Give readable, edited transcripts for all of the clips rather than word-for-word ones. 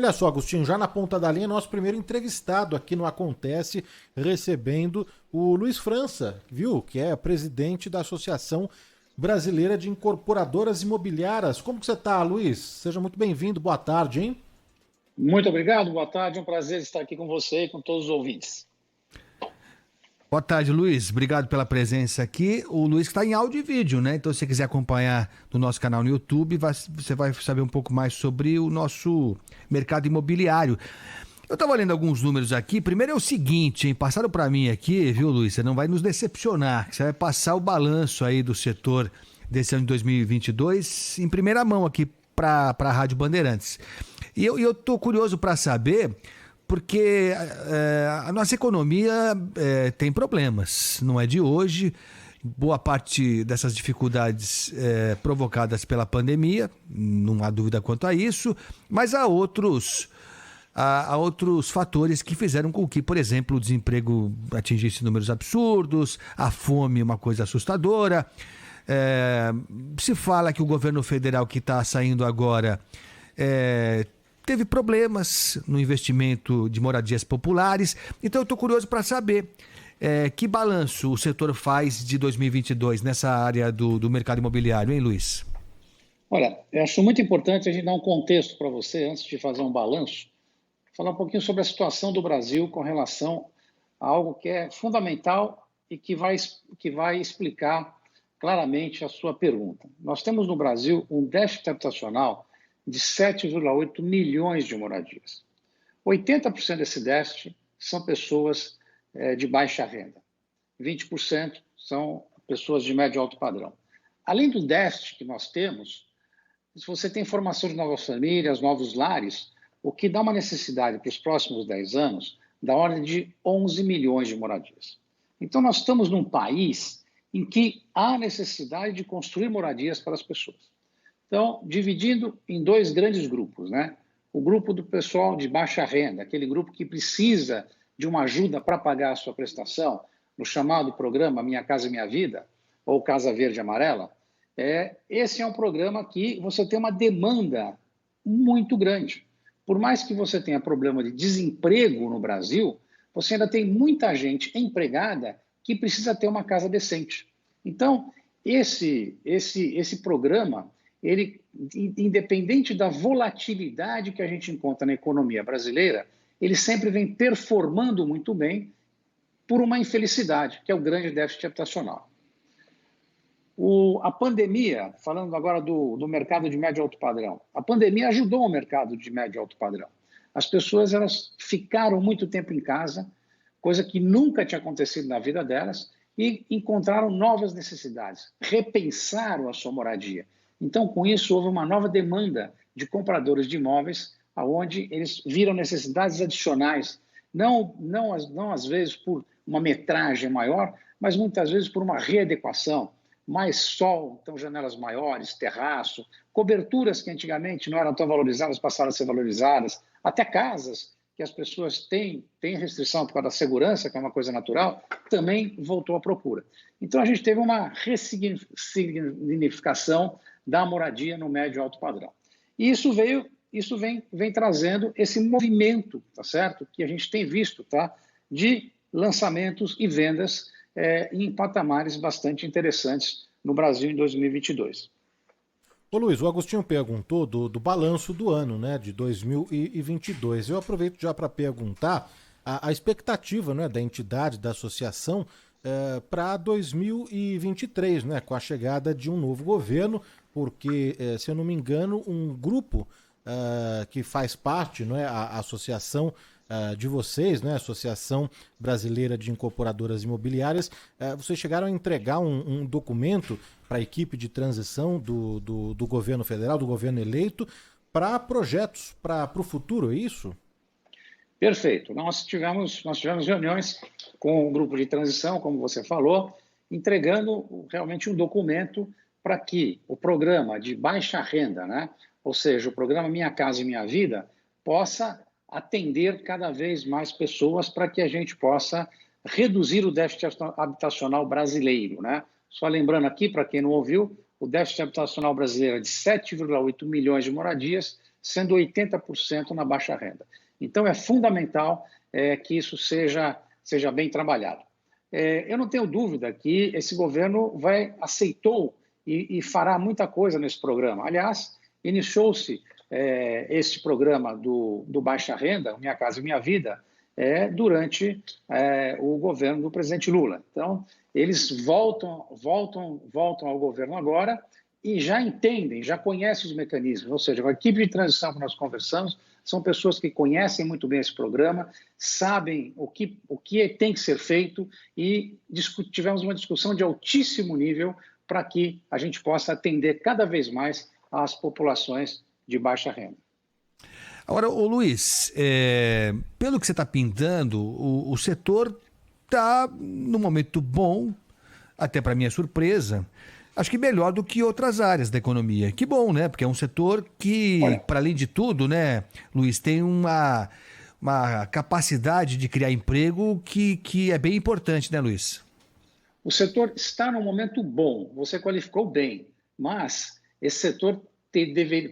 Olha só, Agostinho, já na ponta da linha, nosso primeiro entrevistado aqui no Acontece, recebendo o Luiz França, viu? Que é presidente da Associação Brasileira de Incorporadoras Imobiliárias. Como que você está, Luiz? Seja muito bem-vindo, boa tarde, hein? Muito obrigado, boa tarde. É um prazer estar aqui com você e com todos os ouvintes. Boa tarde, Luiz. Obrigado pela presença aqui. O Luiz está em áudio e vídeo, né? Então, se você quiser acompanhar no nosso canal no YouTube, você vai saber um pouco mais sobre o nosso mercado imobiliário. Eu estava lendo alguns números aqui. Primeiro é o seguinte, hein? Passaram para mim aqui, viu, Luiz? Você não vai nos decepcionar. Você vai passar o balanço aí do setor desse ano de 2022 em primeira mão aqui para a Rádio Bandeirantes. E eu tô curioso para saber, porque a nossa economia tem problemas, não é de hoje. Boa parte dessas dificuldades provocadas pela pandemia, não há dúvida quanto a isso, mas há outros fatores que fizeram com que, por exemplo, o desemprego atingisse números absurdos, a fome uma coisa assustadora. Se fala que o governo federal que está saindo agora teve problemas no investimento de moradias populares. Então eu estou curioso para saber que balanço o setor faz de 2022 nessa área do mercado imobiliário, hein, Luiz? Olha, eu acho muito importante a gente dar um contexto para você, antes de fazer um balanço, falar um pouquinho sobre a situação do Brasil com relação a algo que é fundamental e que vai explicar claramente a sua pergunta. Nós temos no Brasil um déficit habitacional de 7,8 milhões de moradias. 80% desse déficit são pessoas de baixa renda. 20% são pessoas de médio e alto padrão. Além do déficit que nós temos, se você tem formação de novas famílias, novos lares, o que dá uma necessidade para os próximos 10 anos da ordem de 11 milhões de moradias. Então, nós estamos num país em que há necessidade de construir moradias para as pessoas. Então, dividindo em dois grandes grupos, né? O grupo do pessoal de baixa renda, aquele grupo que precisa de uma ajuda para pagar a sua prestação, no chamado programa Minha Casa Minha Vida, ou Casa Verde e Amarela, esse é um programa que você tem uma demanda muito grande. Por mais que você tenha problema de desemprego no Brasil, você ainda tem muita gente empregada que precisa ter uma casa decente. Então, esse programa, ele, independente da volatilidade que a gente encontra na economia brasileira, ele sempre vem performando muito bem por uma infelicidade, que é o grande déficit habitacional. A pandemia, falando agora do mercado de médio e alto padrão, a pandemia ajudou o mercado de médio e alto padrão. As pessoas elas ficaram muito tempo em casa, coisa que nunca tinha acontecido na vida delas, e encontraram novas necessidades, repensaram a sua moradia. Então, com isso, houve uma nova demanda de compradores de imóveis, onde eles viram necessidades adicionais, não às vezes por uma metragem maior, mas muitas vezes por uma readequação, mais sol, então janelas maiores, terraço, coberturas que antigamente não eram tão valorizadas passaram a ser valorizadas, até casas que as pessoas têm restrição por causa da segurança, que é uma coisa natural, também voltou à procura. Então a gente teve uma ressignificação da moradia no médio e alto padrão. E isso vem trazendo esse movimento, tá certo? Que a gente tem visto, tá? De lançamentos e vendas em patamares bastante interessantes no Brasil em 2022. Ô Luiz, o Agostinho perguntou do balanço do ano, né, de 2022. Eu aproveito já para perguntar a expectativa, né, da entidade, da associação, para 2023, né, com a chegada de um novo governo, porque, se eu não me engano, um grupo que faz parte, né, a associação de vocês, né, Associação Brasileira de Incorporadoras Imobiliárias, vocês chegaram a entregar um documento para a equipe de transição do governo federal, do governo eleito, para projetos para o futuro, é isso? Perfeito. Nós tivemos reuniões com o grupo de transição, como você falou, entregando realmente um documento para que o programa de baixa renda, né, ou seja, o programa Minha Casa e Minha Vida, possa atender cada vez mais pessoas para que a gente possa reduzir o déficit habitacional brasileiro, né? Só lembrando aqui, para quem não ouviu, o déficit habitacional brasileiro é de 7,8 milhões de moradias, sendo 80% na baixa renda. Então, é fundamental que isso seja bem trabalhado. Eu não tenho dúvida que esse governo aceitou e fará muita coisa nesse programa. Aliás, iniciou-se esse programa do Baixa Renda, Minha Casa Minha Vida, durante o governo do presidente Lula. Então, eles voltam ao governo agora e já entendem, já conhecem os mecanismos, ou seja, a equipe de transição que nós conversamos são pessoas que conhecem muito bem esse programa, sabem o que tem que ser feito e tivemos uma discussão de altíssimo nível para que a gente possa atender cada vez mais as populações de baixa renda. Agora, ô Luiz, pelo que você está pintando, o setor está num momento bom, até para minha surpresa, acho que melhor do que outras áreas da economia. Que bom, né? Porque é um setor que, para além de tudo, né, Luiz, tem uma capacidade de criar emprego que é bem importante, né, Luiz? O setor está num momento bom, você qualificou bem, mas esse setor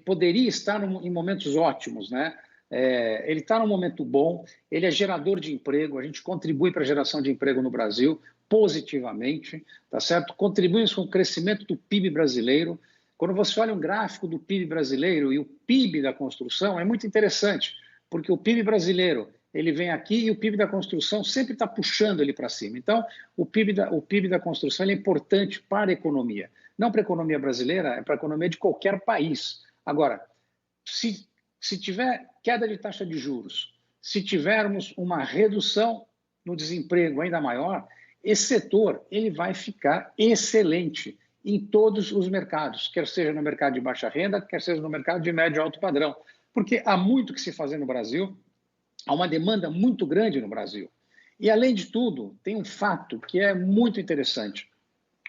poderia estar em momentos ótimos, né? Ele está num momento bom, ele é gerador de emprego, a gente contribui para a geração de emprego no Brasil positivamente, tá certo? Contribuímos com o crescimento do PIB brasileiro. Quando você olha um gráfico do PIB brasileiro e o PIB da construção, é muito interessante, porque o PIB brasileiro ele vem aqui e o PIB da construção sempre está puxando ele para cima. Então, o PIB da construção ele é importante para a economia. Não para a economia brasileira, é para a economia de qualquer país. Agora, se tiver queda de taxa de juros, se tivermos uma redução no desemprego ainda maior, esse setor ele vai ficar excelente em todos os mercados, quer seja no mercado de baixa renda, quer seja no mercado de médio e alto padrão. Porque há muito que se fazer no Brasil, há uma demanda muito grande no Brasil. E, além de tudo, tem um fato que é muito interessante.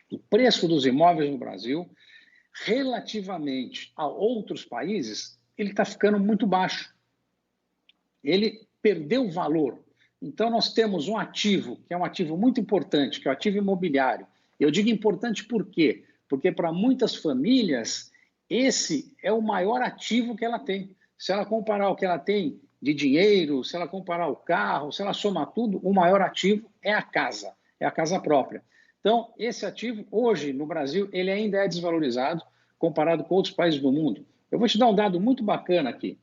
O preço dos imóveis no Brasil, relativamente a outros países, ele está ficando muito baixo. Ele perdeu valor. Então, nós temos um ativo, que é um ativo muito importante, que é o ativo imobiliário. Eu digo importante por quê? Porque, para muitas famílias, esse é o maior ativo que ela tem. Se ela comparar o que ela tem de dinheiro, se ela comparar o carro, se ela somar tudo, o maior ativo é a casa própria. Então, esse ativo, hoje, no Brasil, ele ainda é desvalorizado comparado com outros países do mundo. Eu vou te dar um dado muito bacana aqui.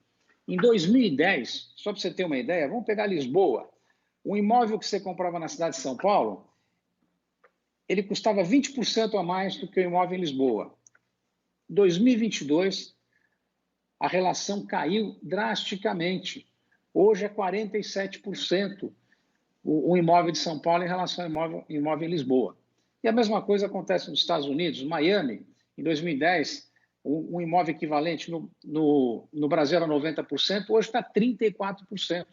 Em 2010, só para você ter uma ideia, vamos pegar Lisboa. Um imóvel que você comprava na cidade de São Paulo, ele custava 20% a mais do que o imóvel em Lisboa. Em 2022, a relação caiu drasticamente. Hoje é 47% o imóvel de São Paulo em relação ao imóvel em Lisboa. E a mesma coisa acontece nos Estados Unidos. Miami, em 2010, um imóvel equivalente no Brasil era 90%, hoje está 34%.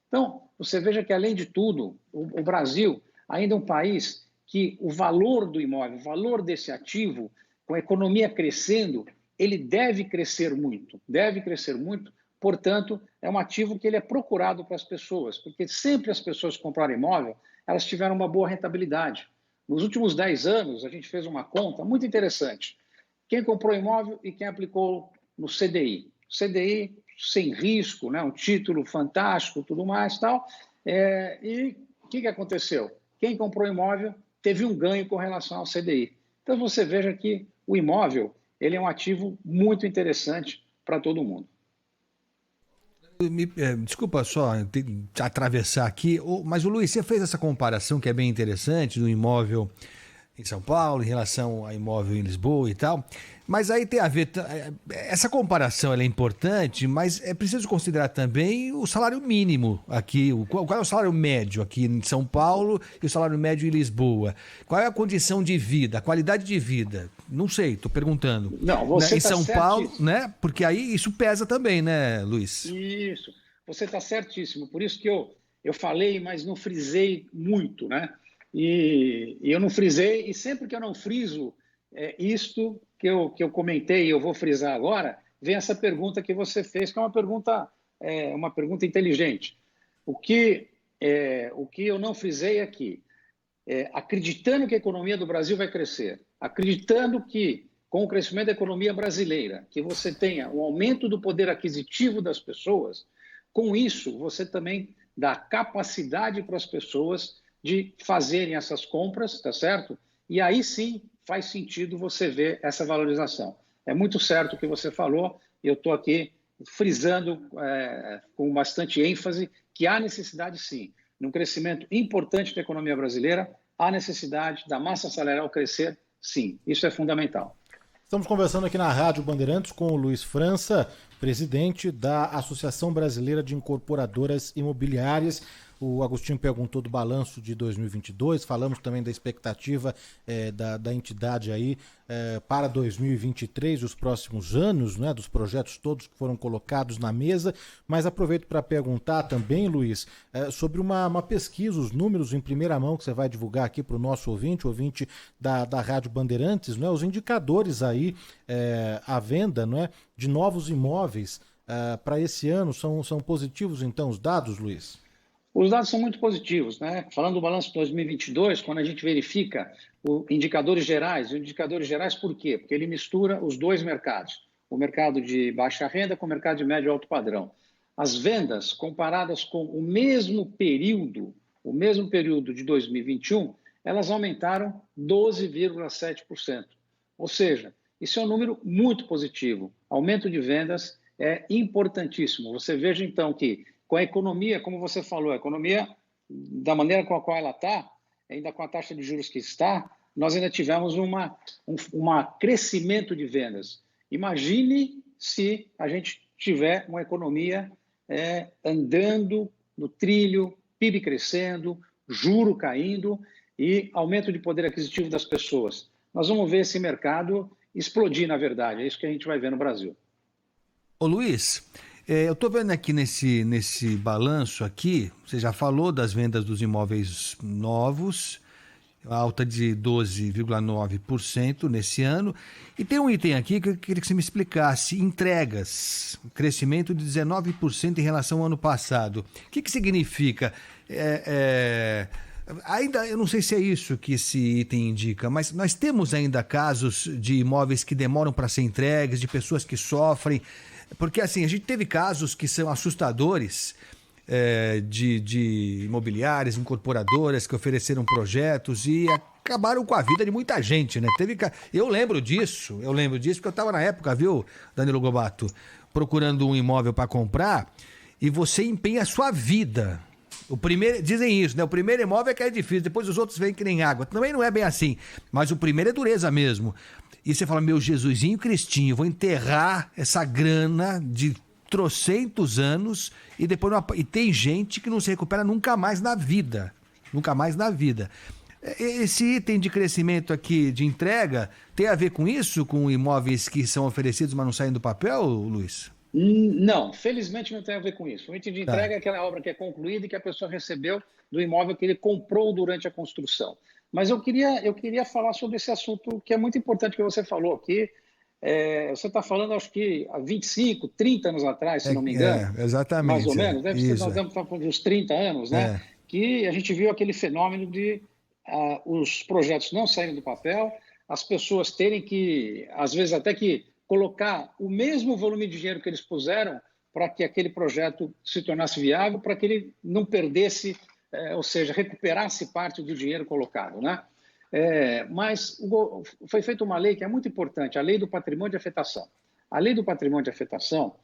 Então, você veja que, além de tudo, o Brasil ainda é um país que o valor do imóvel, o valor desse ativo, com a economia crescendo, ele deve crescer muito, portanto, é um ativo que ele é procurado para as pessoas, porque sempre as pessoas que compraram imóvel, elas tiveram uma boa rentabilidade. Nos últimos 10 anos, a gente fez uma conta muito interessante. Quem comprou imóvel e quem aplicou no CDI. CDI sem risco, né? Um título fantástico, tudo mais e tal. E o que aconteceu? Quem comprou imóvel teve um ganho com relação ao CDI. Então, você veja que o imóvel ele é um ativo muito interessante para todo mundo. Desculpa só atravessar aqui, mas o Luiz, você fez essa comparação que é bem interessante do imóvel em São Paulo em relação ao imóvel em Lisboa e tal, mas aí tem a ver, essa comparação ela é importante, mas é preciso considerar também o salário mínimo aqui, qual é o salário médio aqui em São Paulo e o salário médio em Lisboa, qual é a condição de vida, a qualidade de vida, não sei, estou perguntando. Não, você em São Paulo, né? Porque aí isso pesa também, né, Luiz? Isso, você está certíssimo, por isso que eu falei, mas não frisei muito, né? E eu não frisei, e sempre que eu não friso isto que eu comentei e eu vou frisar agora, vem essa pergunta que você fez, que é uma pergunta inteligente. O que eu não frisei aqui, acreditando que a economia do Brasil vai crescer, acreditando que com o crescimento da economia brasileira, que você tenha um aumento do poder aquisitivo das pessoas, com isso você também dá capacidade para as pessoas de fazerem essas compras, tá certo? E aí sim faz sentido você ver essa valorização. É muito certo o que você falou, e eu estou aqui frisando com bastante ênfase que há necessidade sim, num crescimento importante da economia brasileira, há necessidade da massa salarial crescer sim, isso é fundamental. Estamos conversando aqui na Rádio Bandeirantes com o Luiz França, presidente da Associação Brasileira de Incorporadoras Imobiliárias. O Agostinho perguntou do balanço de 2022, falamos também da expectativa da entidade aí para 2023, os próximos anos, né, dos projetos todos que foram colocados na mesa, mas aproveito para perguntar também, Luiz, sobre uma pesquisa, os números em primeira mão que você vai divulgar aqui para o nosso ouvinte da Rádio Bandeirantes, né, os indicadores aí à venda, né, de novos imóveis para esse ano são positivos então os dados, Luiz? Os dados são muito positivos, né? Falando do balanço de 2022, quando a gente verifica os indicadores gerais por quê? Porque ele mistura os dois mercados, o mercado de baixa renda com o mercado de médio e alto padrão. As vendas comparadas com o mesmo período de 2021, elas aumentaram 12,7%. Ou seja, isso é um número muito positivo. Aumento de vendas é importantíssimo. Você veja então que com a economia, como você falou, a economia, da maneira com a qual ela está, ainda com a taxa de juros que está, nós ainda tivemos um crescimento de vendas. Imagine se a gente tiver uma economia andando no trilho, PIB crescendo, juro caindo e aumento de poder aquisitivo das pessoas. Nós vamos ver esse mercado explodir, na verdade. É isso que a gente vai ver no Brasil. Ô Luiz, eu estou vendo aqui nesse balanço aqui, você já falou das vendas dos imóveis novos, alta de 12,9% nesse ano, e tem um item aqui que eu queria que você me explicasse, entregas, crescimento de 19% em relação ao ano passado. O que significa? Ainda, eu não sei se é isso que esse item indica, mas nós temos ainda casos de imóveis que demoram para ser entregues, de pessoas que sofrem. Porque assim, a gente teve casos que são assustadores de imobiliárias, incorporadoras que ofereceram projetos e acabaram com a vida de muita gente, né? Eu lembro disso porque eu estava na época, viu, Danilo Lobato, procurando um imóvel para comprar e você empenha a sua vida. Dizem isso, né? O primeiro imóvel é que é difícil, depois os outros vêm que nem água. Também não é bem assim, mas o primeiro é dureza mesmo. E você fala, meu Jesusinho Cristinho, vou enterrar essa grana de trocentos anos e depois e tem gente que não se recupera nunca mais na vida. Nunca mais na vida. Esse item de crescimento aqui de entrega tem a ver com isso? Com imóveis que são oferecidos, mas não saem do papel, Luiz? Não, felizmente não tem a ver com isso. O item de entrega é aquela obra que é concluída e que a pessoa recebeu do imóvel que ele comprou durante a construção. Mas eu queria falar sobre esse assunto que é muito importante que você falou aqui. Você está falando, acho que há 25, 30 anos atrás, se não me engano. Exatamente. Mais ou menos. Deve ser, nós estamos falando de uns 30 anos, né? Que a gente viu aquele fenômeno de os projetos não saírem do papel, as pessoas terem que, às vezes até que, colocar o mesmo volume de dinheiro que eles puseram para que aquele projeto se tornasse viável, para que ele não perdesse, ou seja, recuperasse parte do dinheiro colocado, né? Mas foi feita uma lei que é muito importante, a Lei do Patrimônio de Afetação. A Lei do Patrimônio de Afetação,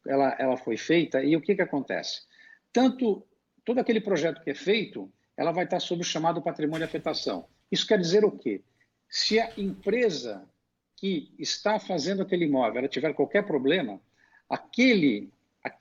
ela foi feita e o que acontece? Todo aquele projeto que é feito, ela vai estar sob o chamado patrimônio de afetação. Isso quer dizer o quê? Se a empresa que está fazendo aquele imóvel ela tiver qualquer problema, aquele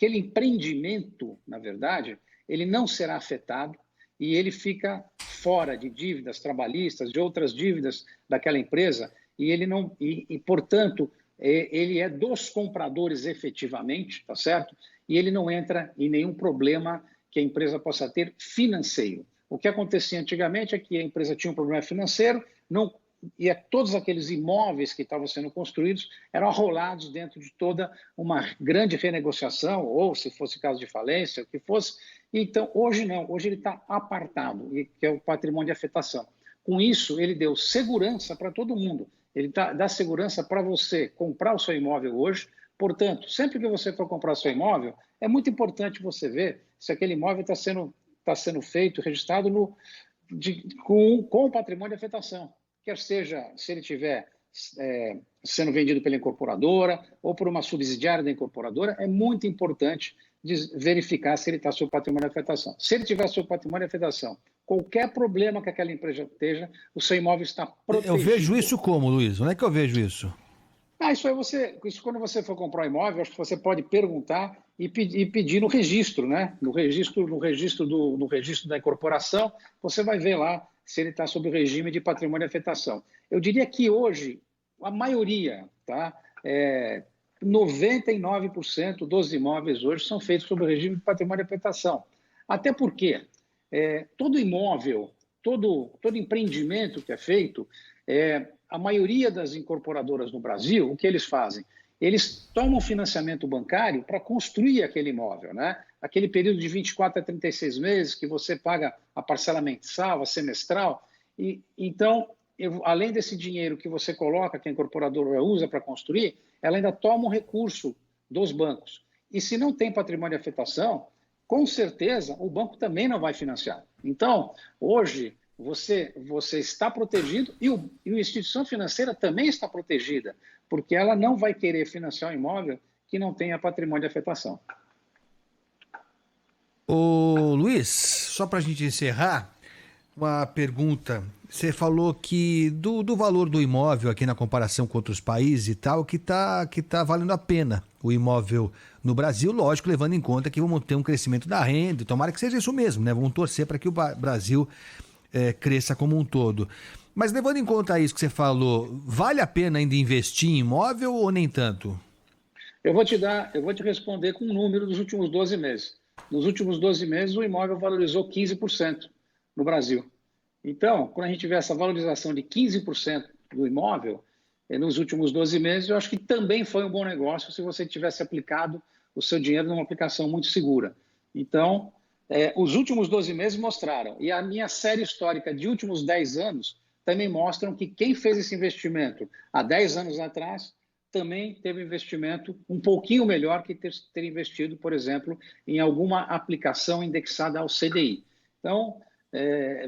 empreendimento, na verdade, ele não será afetado e ele fica fora de dívidas trabalhistas, de outras dívidas daquela empresa, e ele não, portanto, ele é dos compradores efetivamente, tá certo? E ele não entra em nenhum problema que a empresa possa ter financeiro. O que acontecia antigamente é que a empresa tinha um problema financeiro, todos aqueles imóveis que estavam sendo construídos eram arrolados dentro de toda uma grande renegociação, ou se fosse caso de falência, o que fosse. Então, hoje não, hoje ele está apartado, que é o patrimônio de afetação. Com isso, ele deu segurança para todo mundo. Ele dá segurança para você comprar o seu imóvel hoje. Portanto, sempre que você for comprar o seu imóvel, é muito importante você ver se aquele imóvel está sendo feito, registrado com o patrimônio de afetação. Quer seja, se ele estiver sendo vendido pela incorporadora ou por uma subsidiária da incorporadora, é muito importante verificar se ele está sob patrimônio de afetação. Se ele tiver sob patrimônio de afetação, qualquer problema que aquela empresa esteja, o seu imóvel está protegido. Eu vejo isso como, Luiz? Onde é que eu vejo isso? Isso quando você for comprar um imóvel, acho que você pode perguntar e pedir no registro, né? No registro da incorporação, você vai ver lá se ele está sob o regime de patrimônio de afetação. Eu diria que hoje, a maioria, tá? 99% dos imóveis hoje são feitos sob o regime de patrimônio de afetação. Até porque todo imóvel, todo empreendimento que é feito, a maioria das incorporadoras no Brasil, o que eles fazem? Eles tomam financiamento bancário para construir aquele imóvel, né? Aquele período de 24 a 36 meses que você paga a parcela mensal, a semestral. Então, além desse dinheiro que você coloca, que a incorporadora usa para construir, ela ainda toma um recurso dos bancos. E se não tem patrimônio de afetação, com certeza o banco também não vai financiar. Então, hoje, você está protegido e a instituição financeira também está protegida, porque ela não vai querer financiar um imóvel que não tenha patrimônio de afetação. Ô Luiz, só para a gente encerrar, uma pergunta. Você falou que do valor do imóvel aqui na comparação com outros países e tal, que tá valendo a pena o imóvel no Brasil, lógico, levando em conta que vamos ter um crescimento da renda, tomara que seja isso mesmo, né? Vamos torcer para que o Brasil cresça como um todo. Mas levando em conta isso que você falou, vale a pena ainda investir em imóvel ou nem tanto? Eu vou te responder com um número dos últimos 12 meses. Nos últimos 12 meses, o imóvel valorizou 15% no Brasil. Então, quando a gente vê essa valorização de 15% do imóvel, nos últimos 12 meses, eu acho que também foi um bom negócio se você tivesse aplicado o seu dinheiro numa aplicação muito segura. Então, os últimos 12 meses mostraram, e a minha série histórica de últimos 10 anos também mostram que quem fez esse investimento há 10 anos atrás também teve investimento um pouquinho melhor que ter investido, por exemplo, em alguma aplicação indexada ao CDI. Então,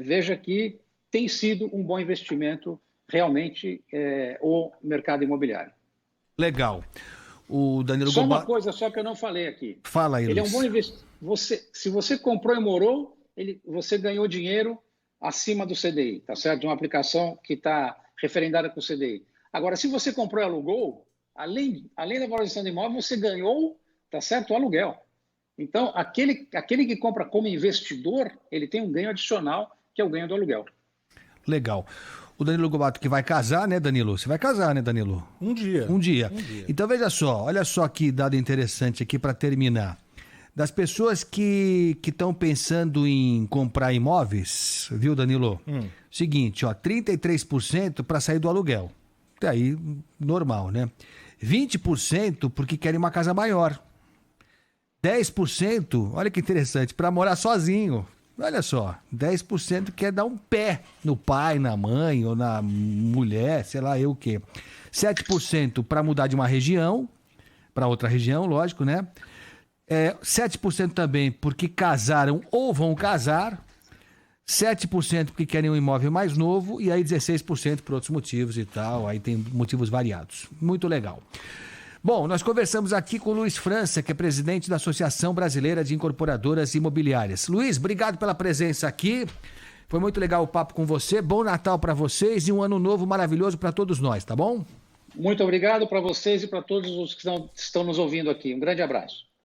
veja que tem sido um bom investimento realmente o mercado imobiliário. Legal. O Danilo Só uma coisa só que eu não falei aqui. Fala aí, Ele Luiz. É um bom investimento. Se você comprou e morou, você ganhou dinheiro acima do CDI, tá certo? De uma aplicação que está referendada com o CDI. Agora, se você comprou e alugou, além da valorização do imóvel, você ganhou, tá certo, o aluguel. Então, aquele que compra como investidor, ele tem um ganho adicional, que é o ganho do aluguel. Legal. O Danilo Gobato que vai casar, né, Danilo? Você vai casar, né, Danilo? Um dia. Então, veja só, olha só que dado interessante aqui para terminar. Das pessoas que estão pensando em comprar imóveis, viu, Danilo? Seguinte, 33% para sair do aluguel. Até aí, normal, né? 20% porque querem uma casa maior. 10%, olha que interessante, para morar sozinho. Olha só, 10% quer dar um pé no pai, na mãe ou na mulher, sei lá eu o quê. 7% para mudar de uma região para outra região, lógico, né? 7% também porque casaram ou vão casar. 7% porque querem um imóvel mais novo e aí 16% por outros motivos e tal. Aí tem motivos variados. Muito legal. Bom, nós conversamos aqui com o Luiz França, que é presidente da Associação Brasileira de Incorporadoras Imobiliárias. Luiz, obrigado pela presença aqui. Foi muito legal o papo com você. Bom Natal para vocês e um ano novo maravilhoso para todos nós, tá bom? Muito obrigado para vocês e para todos os que estão nos ouvindo aqui. Um grande abraço.